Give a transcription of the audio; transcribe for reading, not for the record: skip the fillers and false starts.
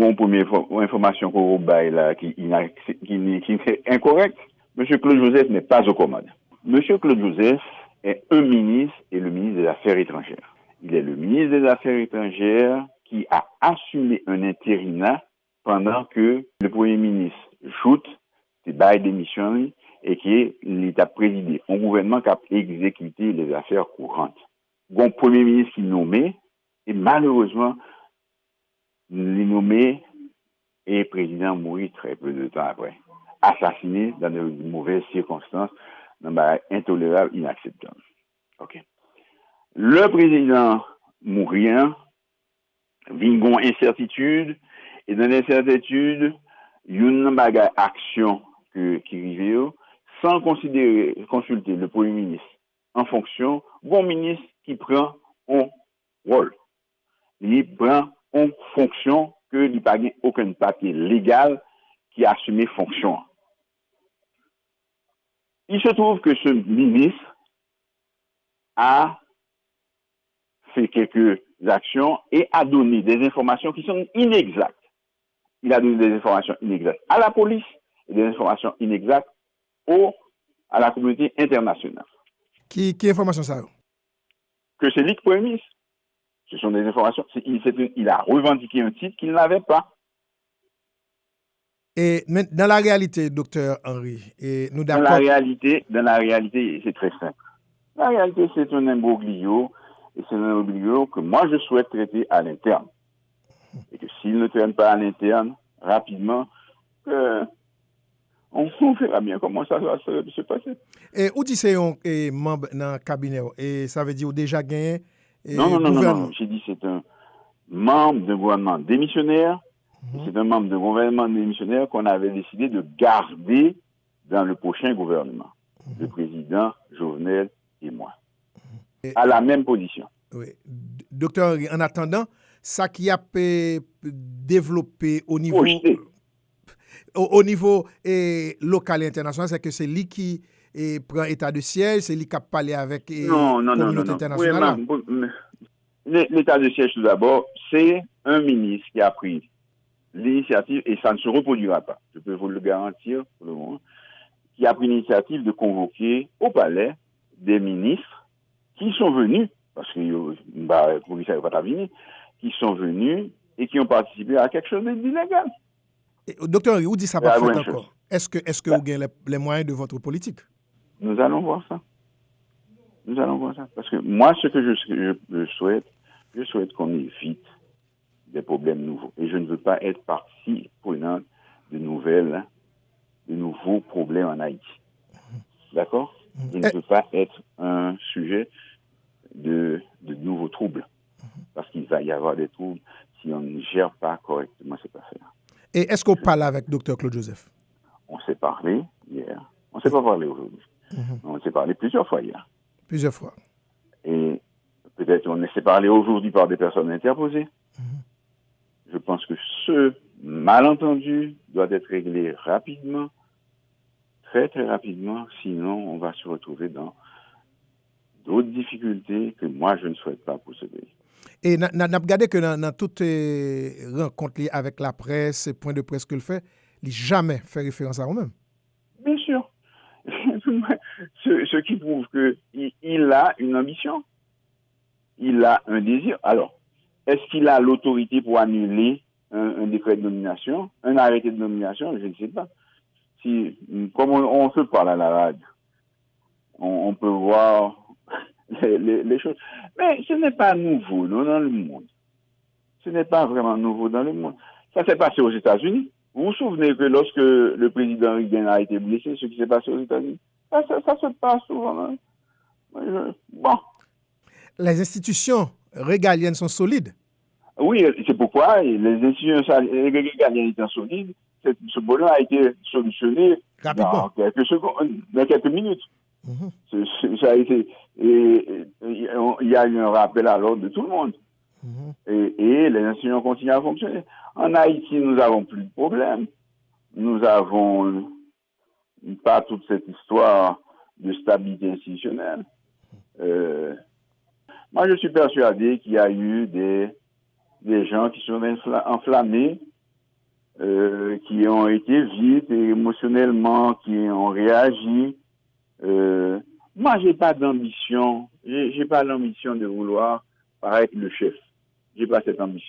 une première information qu'on bail là qui est incorrecte. Monsieur Claude Joseph n'est pas aux commandes. Monsieur Claude Joseph est un ministre et le ministre des Affaires étrangères. Il est le ministre des Affaires étrangères qui a assumé un intérimat pendant que le Premier ministre Joute s'est bail démission et qui a présidé un gouvernement qui a exécuté les affaires courantes. Bon Premier ministre qui nommé et malheureusement les nommé et le président mourit très peu de temps après, assassiné dans de mauvaises circonstances, dans des intolérables, inacceptables. Ok. Le président mourant, vient incertitude, et dans l'incertitude, il y a une action qui arrive sans consulter le Premier ministre en fonction, bon ministre qui prend un rôle. Il prend une fonction que il n'y a pas aucun papier légal qui a assumé fonction. Il se trouve que ce ministre a fait quelques actions et a donné des informations qui sont inexactes. Il a donné des informations inexactes à la police et des informations inexactes à la communauté internationale. Qui information ça? Que c'est lui le Premier ministre. Ce sont des informations. Il a revendiqué un titre qu'il n'avait pas. Et dans la réalité, docteur Henry, et nous d'accord. Dans la réalité, c'est très simple. La réalité, c'est un imbroglio, et c'est un imbroglio que moi je souhaite traiter à l'interne. Et que s'il ne traite pas à l'interne, rapidement, on verra bien comment ça va se passer. Et où dit c'est un membre dans le cabinet, et ça veut dire déjà gagné? Non. J'ai dit c'est un membre de gouvernement démissionnaire. C'est un membre de gouvernement démissionnaire qu'on avait décidé de garder dans le prochain gouvernement. Le président Jovenel et moi. À la même position. Oui. Docteur, en attendant, ça qui a développé au niveau local et international, c'est que c'est lui qui prend état de siège, c'est lui qui a parlé avec la communauté internationale. Oui, l'état de siège, tout d'abord, c'est un ministre qui a pris l'initiative, et ça ne se reproduira pas, je peux vous le garantir pour le moment, qui a pris l'initiative de convoquer au palais des ministres qui sont venus, parce que pour lui, ça va pas venir, qui sont venus et qui ont participé à quelque chose d'illégal. Docteur, où dit ça pas fait encore? Est-ce que vous avez les moyens de votre politique? Nous allons voir ça. Parce que moi, ce que je souhaite qu'on évite des problèmes nouveaux. Et je ne veux pas être partie prenante de nouveaux problèmes en Haïti. D'accord? Je ne veux pas être un sujet de nouveaux troubles. Parce qu'il va y avoir des troubles si on ne gère pas correctement cette affaire. Et est-ce qu'on parle avec Dr Claude Joseph? On s'est parlé hier. On ne s'est pas parlé aujourd'hui. On s'est parlé plusieurs fois hier. Plusieurs fois. Et peut-être on s'est parlé aujourd'hui par des personnes interposées. Je pense que ce malentendu doit être réglé rapidement, très très rapidement, sinon on va se retrouver dans d'autres difficultés que moi je ne souhaite pas pour ce pays. Et n'a regardé que dans toutes les rencontres avec la presse, points de presse qu'il fait, il n'a jamais fait référence à vous-même. Bien sûr. Ce qui prouve qu'il a une ambition. Il a un désir. Alors, est-ce qu'il a l'autorité pour annuler un décret de nomination, un arrêté de nomination? Je ne sais pas. Comme on se parle à la radio, on peut voir les choses. Mais ce n'est pas nouveau dans le monde. Ce n'est pas vraiment nouveau dans le monde. Ça s'est passé aux États-Unis. Vous vous souvenez que lorsque le président Reagan a été blessé, ce qui s'est passé aux États-Unis, ça se passe souvent. Hein. Bon. Les institutions régaliennes sont solides. Oui, c'est pourquoi les institutions régaliennes étant solides, ce problème a été solutionné rapidement. Dans quelques minutes. Ça a été, il y a eu un rappel à l'ordre de tout le monde. Et les institutions continuent à fonctionner. En Haïti, nous n'avons plus de problème. Nous n'avons pas toute cette histoire de stabilité institutionnelle. Moi, je suis persuadé qu'il y a eu des gens qui sont enflammés qui ont été vite et émotionnellement, qui ont réagi. Moi, j'ai pas d'ambition. J'ai pas l'ambition de vouloir paraître le chef. J'ai pas cette ambition.